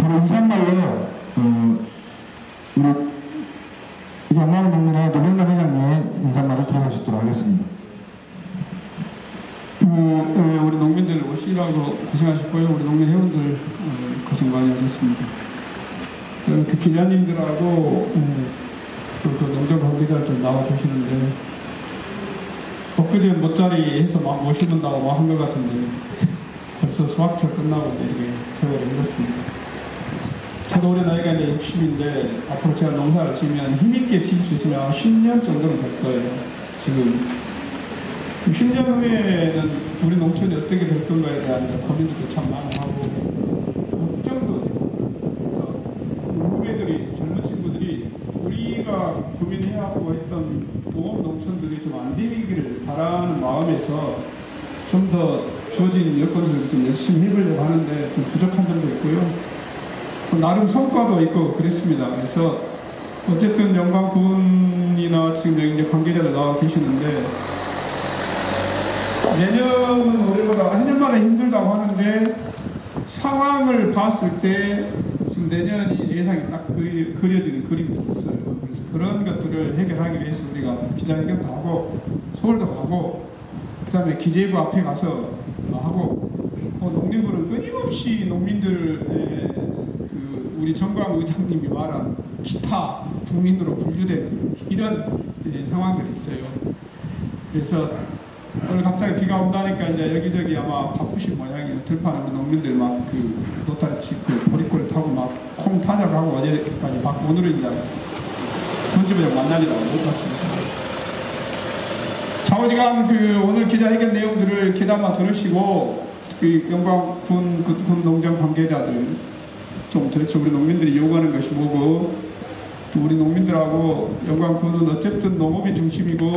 바로 인사말로 우리 양마을농민회 노병남 회장님의 인사말을 들어보시도록 하겠습니다. 우리 농민들 오시라고 고생하셨고요. 우리 농민 회원들 고생 많이 하셨습니다. 그 기자님들하고 그 농장 관계자들 좀 나와주시는데 엊그제 못자리 해서 막 모시는다고 막 한 것 같은데 벌써 수학철 끝나고 이렇게 세월이 흘렀습니다. 저도 올해 나이가 이제 60인데 앞으로 제가 농사를 지으면 힘있게 지을 수 있으면 10년 정도는 될 거예요. 지금 10년 후에는 우리 농촌이 어떻게 될 건가에 대한 고민도 참 많이 하고 걱정도 되고, 그래서 후배들이, 젊은 친구들이 우리가 고민해하고 했던 농업 농촌들이 좀 안 되기를 바라는 마음에서 좀 더 주어진 여건 속에서 좀 열심히 해보려고 하는데 좀 부족한 점도 있고요. 나름 성과도 있고 그랬습니다. 그래서 어쨌든 영광군이나 지금 여기 이제 관계자들 나와 계시는데 내년은 올해보다 한 년마다 힘들다고 하는데 상황을 봤을 때 지금 내년이 예상이 딱 그려지는 그림들이 있어요. 그래서 그런 것들을 해결하기 위해서 우리가 기자회견도 하고 서울도 가고 그 다음에 기재부 앞에 가서 하고 농림부는 끊임없이 농민들의 우리 정광 의장님이 말한 기타 국민으로 분류되는 이런 상황들이 있어요. 그래서 오늘 갑자기 비가 온다니까 이제 여기저기 아마 바쁘신 모양이에요. 들판에 농민들 막 그 노타리 치고 보리꼴 타고 막 콩 타작하고 어제까지 막 오늘은 이제 본주부장 만나리라고 못 갔습니다. 좌우지간 오늘 기자회견 내용들을 기다마 들으시고 그 영광군 군 농장 관계자들 좀 도대체 우리 농민들이 요구하는 것이 뭐고 또 우리 농민들하고 영광군은 어쨌든 농업이 중심이고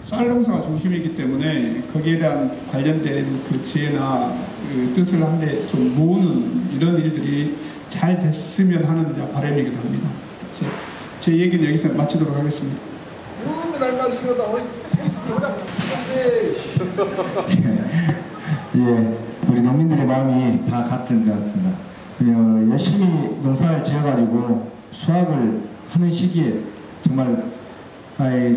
쌀 농사가 중심이기 때문에 거기에 대한 관련된 그 지혜나 그 뜻을 한데 좀 모으는 이런 일들이 잘 됐으면 하는 바람이기도 합니다. 제 얘기는 여기서 마치도록 하겠습니다. 예, 우리 농민들의 마음이 다 같은 것 같습니다. 열심히 농사를 지어가지고 수확을 하는 시기에 정말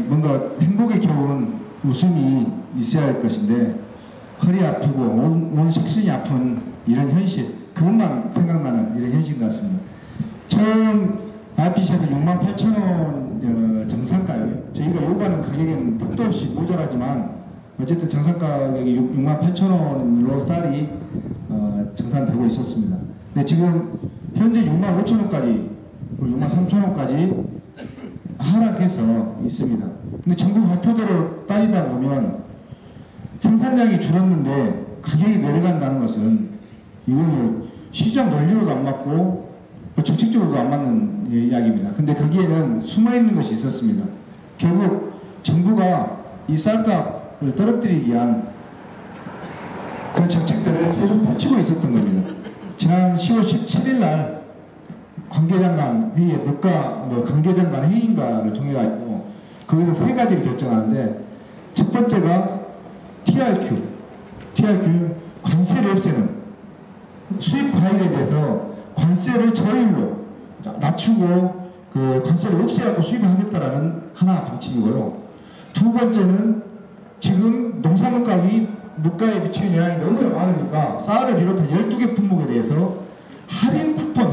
뭔가 행복에 겨운 웃음이 있어야 할 것인데 허리 아프고 온 식신이 아픈 이런 현실, 그것만 생각나는 이런 현실 같습니다. 처음 IPC에서 68,000원 정상가요. 저희가 요구하는 가격에는 택도 없이 모자라지만 어쨌든 정상 가격이 68,000원으로 쌀이 정산되고 있었습니다. 근데 지금 현재 65,000원까지 63,000원까지 하락해서 있습니다. 근데 정부 발표대로 따지다 보면 생산량이 줄었는데 가격이 내려간다는 것은 이거는 시장 논리로도 안 맞고 정책적으로도 안 맞는 이야기입니다. 근데 거기에는 숨어있는 것이 있었습니다. 결국 정부가 이 쌀값을 떨어뜨리기 위한 그런 정책들을 계속 펼치고 있었던 겁니다. 지난 10월 17일 날 관계장관 회의에 물가 관계장관 회의인가를 통해 가지고 거기서 세 가지를 결정하는데 첫 번째가 TRQ 관세를 없애는 수입 과일에 대해서 관세를 저율로 낮추고 그 관세를 없애갖고 수입을 하겠다라는 하나 방침이고요. 두 번째는 지금 농산물 가격이 물가에 미치는 영향이 너무 많으니까 쌀을 비롯한 12개 품목에 대해서 할인 쿠폰,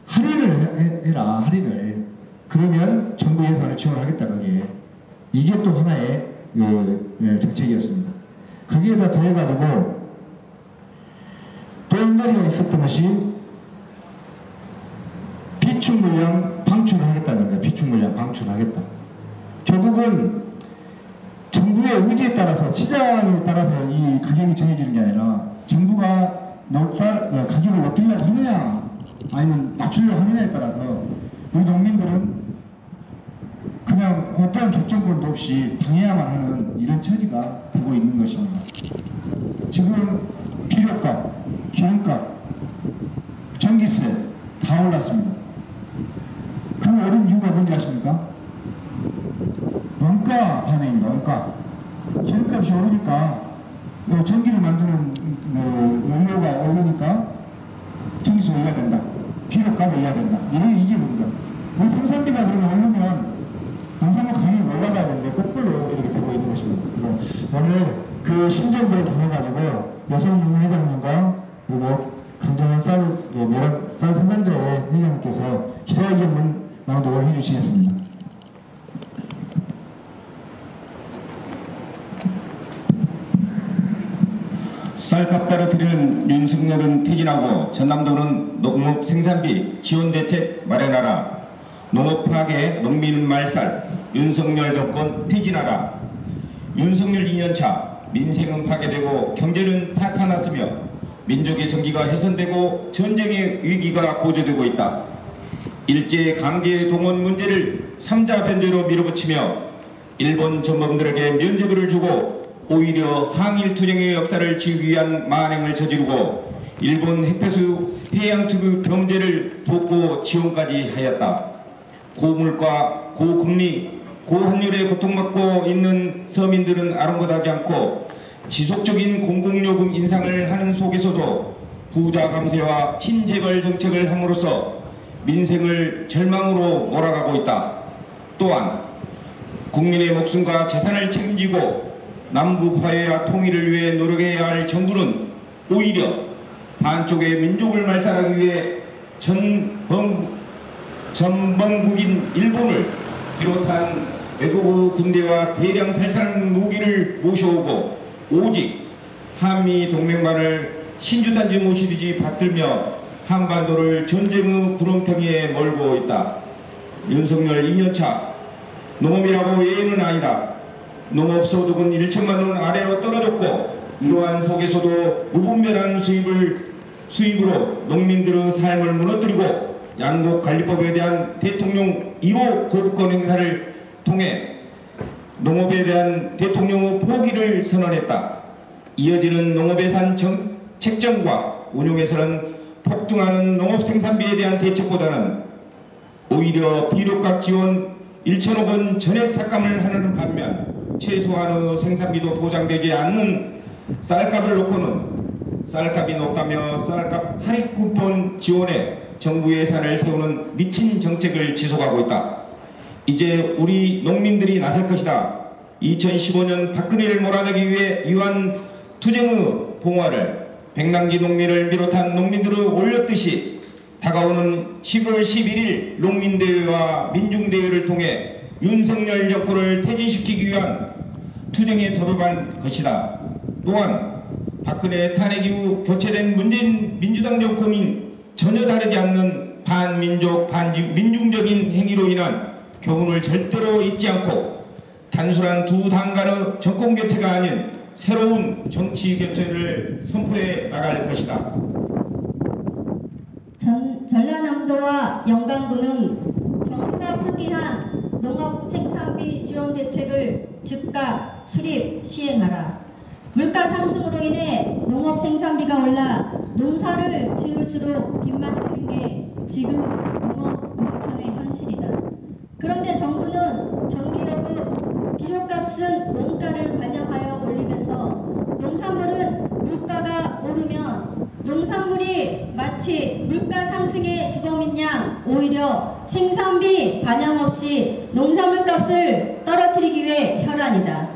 할인을 해라, 할인을. 그러면 정부 예산을 지원하겠다, 거기에. 이게 또 하나의 정책이었습니다. 거기에다 더해가지고 또 한 가지가 있었던 것이 비축 물량 방출을 하겠다는 겁니다. 비축 물량 방출을 하겠다. 결국은 정부의 의지에 따라서 시장에 따라서 이 가격이 정해지는 게 아니라 정부가 가격을 높이려고 하느냐 아니면 낮추려고 하느냐에 따라서 우리 농민들은 그냥 어떠한 결정권도 없이 당해야만 하는 이런 처지가 되고 있는 것입니다. 지금 비료값, 기름값, 전기세 다 올랐습니다. 그 오른 이유가 뭔지 아십니까? 원가 반영입니다. 원가. 기름값이 오르니까 전기를 만드는 원료가 오르니까 정수 올려야 된다. 비료값 올려야 된다. 이게 겁니다. 우리 생산비가 그러면 오르면 농산물 가격이 올라가야 되는데 거꾸로 이렇게 되고 있는 것입니다. 오늘 그 심정들을 통해가지고 여성농민 회장님과 그리고 강정원 쌀 생산자의 회장님께서 기자회견문 낭독을 해주시겠습니다. 쌀값 떨어뜨리는 윤석열은 퇴진하고 전남도는 농업 생산비 지원 대책 마련하라. 농업 파괴 농민 말살 윤석열 정권 퇴진하라. 윤석열 2년차 민생은 파괴되고 경제는 파탄났으며 민족의 정기가 훼손되고 전쟁의 위기가 고조되고 있다. 일제 강제 동원 문제를 3자 변제로 밀어붙이며 일본 전범들에게 면죄부를 주고 오히려 항일 투쟁의 역사를 지우기 위한 만행을 저지르고 일본 핵폐수 해양투기 범죄를 돕고 지원까지 하였다. 고물가, 고금리, 고환율에 고통받고 있는 서민들은 아랑곳하지 않고 지속적인 공공요금 인상을 하는 속에서도 부자 감세와 친재벌 정책을 함으로써 민생을 절망으로 몰아가고 있다. 또한 국민의 목숨과 재산을 책임지고 남북 화해와 통일을 위해 노력해야 할 정부는 오히려 한쪽의 민족을 말살하기 위해 전범국인 일본을 비롯한 외국 군대와 대량 살상 무기를 모셔오고 오직 한미 동맹만을 신주단지 모시듯이 받들며 한반도를 전쟁의 구렁텅이에 몰고 있다. 윤석열 2년차 농업이라고 예의는 아니다. 농업소득은 1천만 원 아래로 떨어졌고 이러한 속에서도 무분별한 수입으로 농민들의 삶을 무너뜨리고 양곡관리법에 대한 대통령 1호 거부권 행사를 통해 농업에 대한 대통령의 포기를 선언했다. 이어지는 농업예산 책정과 운용에서는 폭등하는 농업생산비에 대한 대책보다는 오히려 비료값 지원 1천억 원 전액 삭감을 하는 반면 최소한의 생산비도 보장되지 않는 쌀값을 놓고는 쌀값이 높다며 쌀값 할인 쿠폰 지원에 정부 예산을 세우는 미친 정책을 지속하고 있다. 이제 우리 농민들이 나설 것이다. 2015년 박근혜를 몰아내기 위해 유한 투쟁의 봉화를 백남기 농민을 비롯한 농민들을 올렸듯이 다가오는 10월 11일 농민대회와 민중대회를 통해 윤석열 정권을 퇴진시키기 위한 투쟁에 돌입할 것이다. 또한 박근혜 탄핵 이후 교체된 문재인 민주당 정권인 전혀 다르지 않는 반민족, 반민중적인 행위로 인한 교훈을 절대로 잊지 않고 단순한 두 당 간의 정권 교체가 아닌 새로운 정치 교체를 선포해 나갈 것이다. 전라남도와 영광군은 정부가 포기한 농업 생산비 지원 대책을 즉각 수립 시행하라. 물가 상승으로 인해 농업 생산비가 올라 농사를 지을수록 빚만 드는 게 지금 농업 농촌의 현실이다. 그런데 정부는 전기요금, 비료값은 원가를 반영하여 올리면서 농산물은 물가가 오르면 농산물이 마치 물가 상승의 주범인 양 오히려 생산비 반영 없이 농산물 값을 떨어뜨리기 위해 혈안이다.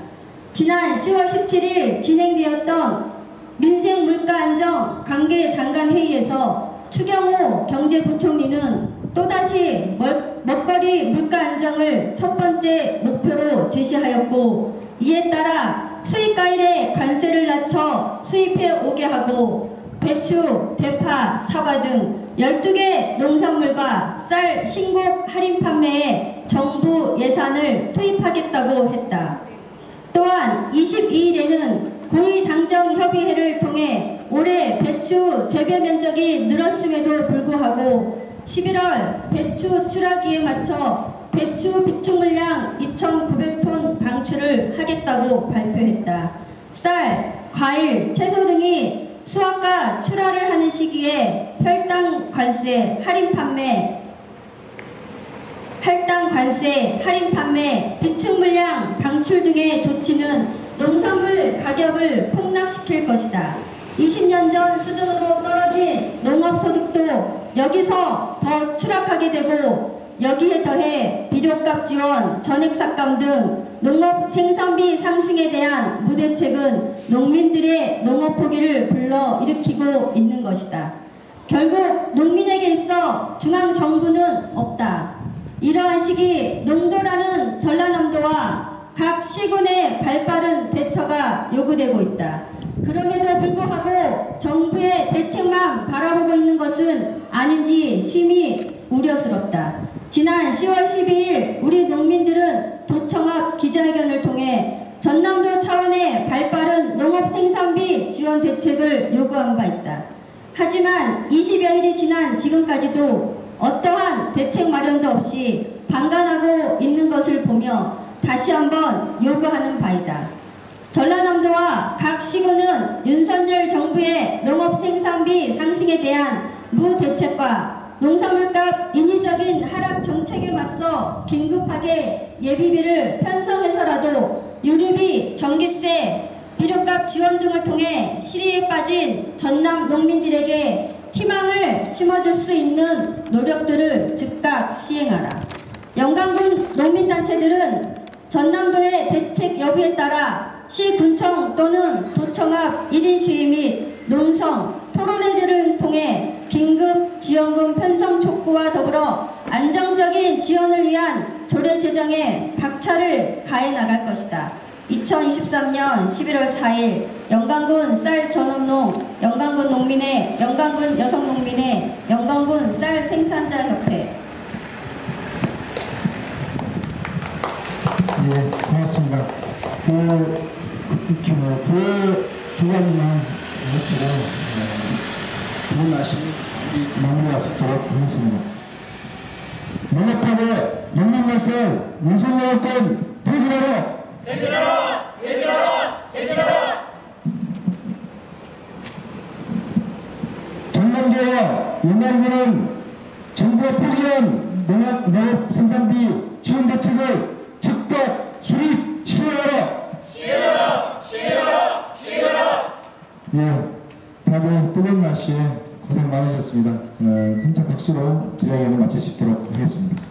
지난 10월 17일 진행되었던 민생 물가 안정 관계 장관 회의에서 추경호 경제부총리는 또다시 먹거리 물가 안정을 첫 번째 목표로 제시하였고 이에 따라 수입과일에 관세를 낮춰 수입해 오게 하고 배추, 대파, 사과 등 12개 농산물과 쌀 신곡 할인 판매에 정부 예산을 투입하겠다고 했다. 또한 22일에는 고위당정협의회를 통해 올해 배추 재배 면적이 늘었음에도 불구하고 11월 배추 출하기에 맞춰 배추 비축 물량 2,900톤 방출을 하겠다고 발표했다. 쌀, 과일, 채소 등이 수확과 출하를 하는 시기에 혈당 관세, 할인 판매, 비축 물량 방출 등의 조치는 농산물 가격을 폭락시킬 것이다. 20년 전 수준으로 떨어진 농업소득도 여기서 더 추락하게 되고 여기에 더해 비료값 지원, 전액삭감 등 농업 생산비 상승에 대한 무대책은 농민들의 농업 포기를 불러일으키고 있는 것이다. 결국 농민에게 있어 중앙정부는 없다. 이러한 시기 농도라는 전라남도와 각 시군의 발빠른 대처가 요구되고 있다. 그럼에도 불구하고 정부의 대책만 바라보고 있는 것은 아닌지 심히 우려스럽다. 지난 10월 12일 우리 농민들은 도청 앞 기자회견을 통해 전남도 차원의 발빠른 농업 생산비 지원 대책을 요구한 바 있다. 하지만 20여일이 지난 지금까지도 어떠한 대책 마련도 없이 방관하고 있는 것을 보며 다시 한번 요구하는 바이다. 전라남도와 각 시군은 윤석열 정부의 농업 생산비 상승에 대한 무대책과 농산물값 인위적인 하락 정책에 맞서 긴급하게 예비비를 편성해서라도 유류비, 전기세, 비료값 지원 등을 통해 실의에 빠진 전남 농민들에게 희망을 심어줄 수 있는 노력들을 즉각 시행하라. 영광군 농민단체들은 전남도의 대책 여부에 따라 시군청 또는 도청 앞 1인 시위 및 농성, 토론회들을 통해 긴급 지원금 편성 촉구와 더불어 안정적인 지원을 위한 조례 제정에 박차를 가해 나갈 것이다. 2023년 11월 4일 영광군 쌀 전업농, 영광군 농민회, 영광군 여성농민회, 영광군 쌀 생산자협회. 예, 고맙습니다. 두 가지만 모치고 좋은 날씨 마무리할 수 있도록 하겠습니다. 농업하게 영농말살 윤석열권 퇴진하라! 퇴진하라! 퇴진하라! 퇴진하라! 전남도와 영광군은 정부가 포기한 농업 생산비 지원 대책을 즉각 수립 시행하라! 시행하라! 시행하라! 시행하라! 예, 다들 뜨거운 날씨에 고생 많으셨습니다. 힘찬 박수로 기자회견을 마칠 수 있도록 하겠습니다.